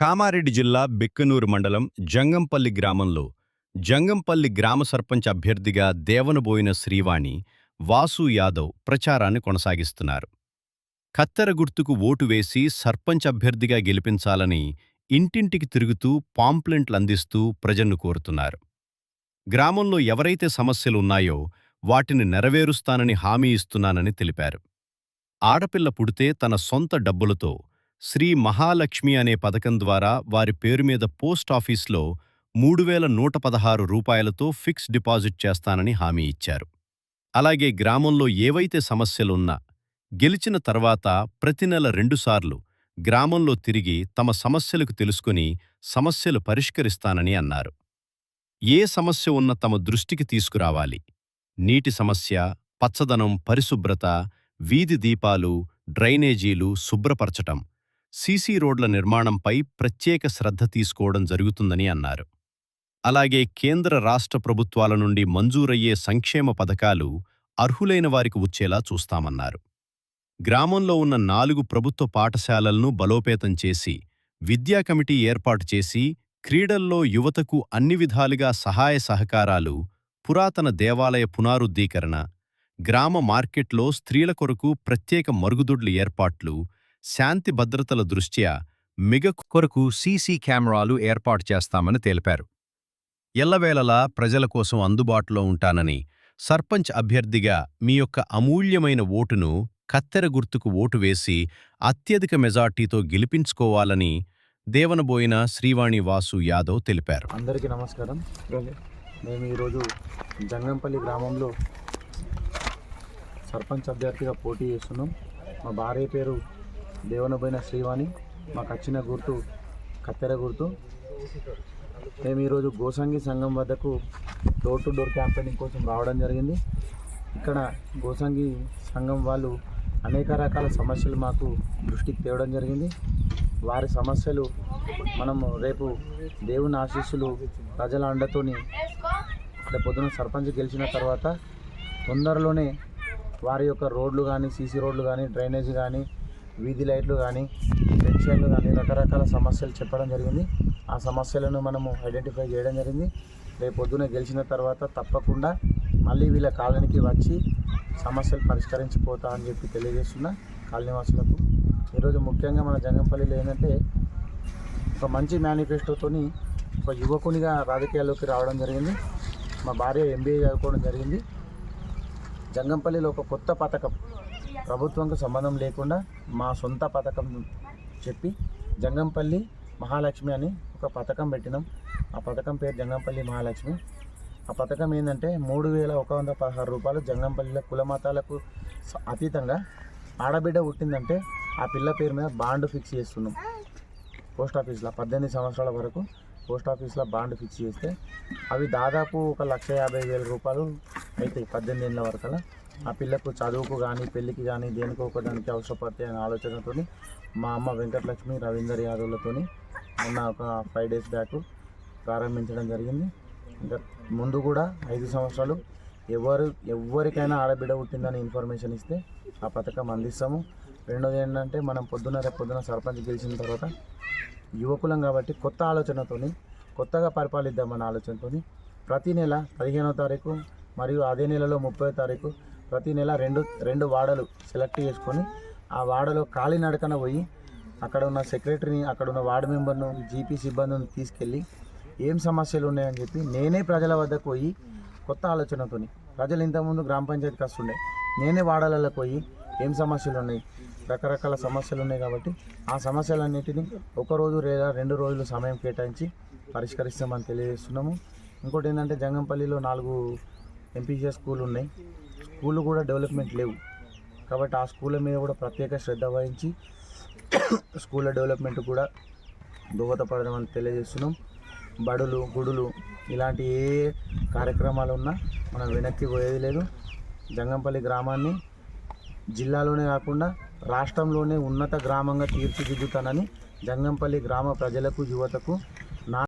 కామారెడ్డి జిల్లా బిక్కనూరు మండలం జంగంపల్లి గ్రామంలో జంగంపల్లి గ్రామ సర్పంచ్ అభ్యర్థిగా దేవనబోయిన శ్రీవాణి వాసు యాదవ్ ప్రచారాన్ని కొనసాగిస్తున్నారు. కత్తెర గుర్తుకు ఓటు వేసి సర్పంచ్ అభ్యర్థిగా గెలిపించాలని ఇంటింటికి తిరుగుతూ పాంప్లెంట్లందిస్తూ ప్రజలను కోరుతున్నారు. గ్రామంలో ఎవరైతే సమస్యలున్నాయో వాటిని నెరవేరుస్తానని హామీ ఇస్తున్నానని తెలిపారు. ఆడపిల్ల పుడితే తన సొంత డబ్బులతో శ్రీ మహాలక్ష్మి అనే పథకం ద్వారా వారి పేరు మీద పోస్టాఫీస్లో 3116 రూపాయలతో ఫిక్స్ డిపాజిట్ చేస్తానని హామీ ఇచ్చారు. అలాగే గ్రామంలో ఏవైతే సమస్యలున్నా గెలిచిన తర్వాత ప్రతి నెల 2 సార్లు గ్రామంలో తిరిగి తమ సమస్యలకు తెలుసుకుని సమస్యలు పరిష్కరిస్తానని అన్నారు. ఏ సమస్య ఉన్న తమ దృష్టికి తీసుకురావాలి. నీటి సమస్య, పచ్చదనం, పరిశుభ్రత, వీధి దీపాలు, డ్రైనేజీలు శుభ్రపరచటం, సీసీ రోడ్ల నిర్మాణంపై ప్రత్యేక శ్రద్ధ తీసుకోవడం జరుగుతుందని అన్నారు. అలాగే కేంద్ర రాష్ట్ర ప్రభుత్వాల నుండి మంజూరయ్యే సంక్షేమ పథకాలు అర్హులైన వారికి వచ్చేలా చూస్తామన్నారు. గ్రామంలో ఉన్న 4 ప్రభుత్వ పాఠశాలలను బలోపేతం చేసి విద్యా కమిటీ ఏర్పాటు చేసి క్రీడల్లో యువతకు అన్ని విధాలుగా సహాయ సహకారాలు, పురాతన దేవాలయ పునరుద్ధీకరణ, గ్రామ మార్కెట్లో స్త్రీల కొరకు ప్రత్యేక మరుగుదొడ్ల ఏర్పాట్లు, శాంతి భద్రతల దృష్ట్యా కొరకు సీసీ కెమెరాలు ఏర్పాటు చేస్తామని తెలిపారు. ఎల్లవేళలా ప్రజల కోసం అందుబాటులో ఉంటానని, సర్పంచ్ అభ్యర్థిగా మీ యొక్క అమూల్యమైన ఓటును కత్తెర గుర్తుకు ఓటు వేసి అత్యధిక మెజార్టీతో గెలిపించుకోవాలని దేవనబోయిన శ్రీవాణి వాసు యాదవ్ తెలిపారు. అందరికీ నమస్కారం. మేము ఈరోజు జంగంపల్లి గ్రామంలో సర్పంచ్ అభ్యర్థిగా పోటీ చేస్తున్నాం. మా భార్య పేరు దేవనబోయిన శ్రీవాణి, మాకు వచ్చిన గుర్తు కత్తెర గుర్తు. మేము ఈరోజు గోసంగి సంఘం వద్దకు డోర్ టు డోర్ క్యాంపెయినింగ్ కోసం రావడం జరిగింది. ఇక్కడ గోసంగి సంఘం వాళ్ళు అనేక రకాల సమస్యలు మాకు దృష్టికి తేవడం జరిగింది. వారి సమస్యలు మనము రేపు దేవుని ఆశీస్సులు ప్రజల అండతోని ఇక్కడ పొద్దున సర్పంచ్ గెలిచిన తర్వాత తొందరలోనే వారి యొక్క రోడ్లు కానీ, సీసీ రోడ్లు కానీ, డ్రైనేజ్ కానీ, వీధి లైట్లు కానీ, పెన్షన్లు కానీ రకరకాల సమస్యలు చెప్పడం జరిగింది. ఆ సమస్యలను మనము ఐడెంటిఫై చేయడం జరిగింది. రేపు పొద్దున గెలిచిన తర్వాత తప్పకుండా మళ్ళీ వీళ్ళ కాలనీకి వచ్చి సమస్యలు పరిష్కరించిపోతా అని చెప్పి తెలియజేస్తున్నా కాలనీవాసులకు. ఈరోజు ముఖ్యంగా మన జంగంపల్లిలో ఏంటంటే ఒక మంచి మేనిఫెస్టోతోని ఒక యువకునిగా రాజకీయాల్లోకి రావడం జరిగింది. మా భార్య MBA చదువుకోవడం జరిగింది. జంగంపల్లిలో ఒక కొత్త పథకం, ప్రభుత్వంతో సంబంధం లేకుండా మా సొంత పథకం చెప్పి జంగంపల్లి మహాలక్ష్మి అని ఒక పథకం పెట్టినాం. ఆ పథకం పేరు జంగంపల్లి మహాలక్ష్మి. ఆ పథకం ఏంటంటే 3116 రూపాయలు జంగంపల్లిలో కులమతాలకు అతీతంగా ఆడబిడ్డ పుట్టిందంటే ఆ పిల్ల పేరు మీద బాండ్ ఫిక్స్ చేస్తున్నాం. పోస్ట్ ఆఫీస్లో 18 సంవత్సరాల వరకు పోస్ట్ ఆఫీస్లో బాండ్ ఫిక్స్ చేస్తే అవి దాదాపు 1,50,000 రూపాయలు అవుతాయి 18 ఏళ్ళ వరకు. ఆ పిల్లకు చదువుకు కానీ, పెళ్ళికి కానీ, దేనికో ఒకదానికి అవసరపడతాయి అనే ఆలోచనతో మా అమ్మ వెంకటలక్ష్మి, రవీందర్ యాదవ్లతో మొన్న ఒక 5 డేస్ బ్యాక్ ప్రారంభించడం జరిగింది. ఇంకా ముందు కూడా 5 సంవత్సరాలు ఎవరికైనా ఆడబిడ్డ పుట్టిందని ఇన్ఫర్మేషన్ ఇస్తే ఆ పథకం అందిస్తాము. రెండోది ఏంటంటే మనం రేపు పొద్దున సర్పంచ్ గెలిచిన తర్వాత యువకులం కాబట్టి కొత్త ఆలోచనతోని కొత్తగా పరిపాలిద్దామన్న ఆలోచనతోని ప్రతి నెల 15వ తారీఖు మరియు అదే నెలలో 30వ తారీఖు ప్రతి నెల రెండు వార్డులు సెలెక్ట్ చేసుకొని ఆ వార్డులో కాలినడకన పోయి అక్కడ ఉన్న సెక్రటరీని, అక్కడ ఉన్న వార్డు మెంబర్ను, జీపీ సిబ్బందిని తీసుకెళ్ళి ఏం సమస్యలు ఉన్నాయని చెప్పి నేనే ప్రజల వద్దకు పోయి కొత్త ఆలోచనతోని, ప్రజలు ఇంతకుముందు గ్రామ పంచాయతీకి వస్తుండే, నేనే వార్డులకు పోయి ఏం సమస్యలు ఉన్నాయి, రకరకాల సమస్యలు ఉన్నాయి కాబట్టి ఆ సమస్యలన్నిటినీ 1 రోజు లేదా 2 రోజులు సమయం కేటాయించి పరిష్కరిస్తామని తెలియజేస్తున్నాము. ఇంకోటి ఏంటంటే జంగంపల్లిలో 4 MPCS స్కూళ్ళు ఉన్నాయి. స్కూళ్ళు కూడా డెవలప్మెంట్ లేవు కాబట్టి ఆ స్కూళ్ళ మీద కూడా ప్రత్యేక శ్రద్ధ వహించి స్కూళ్ళ డెవలప్మెంట్ కూడా దోహదపడడం అని తెలియజేస్తున్నాం. బడులు, గుడులు ఇలాంటి ఏ కార్యక్రమాలు ఉన్నా మనం వెనక్కి పోయేది లేదు. జంగంపల్లి గ్రామాన్ని జిల్లాలోనే కాకుండా రాష్ట్రంలోనే ఉన్నత గ్రామంగా తీర్చిదిద్దుతానని జంగంపల్లి గ్రామ ప్రజలకు, యువతకు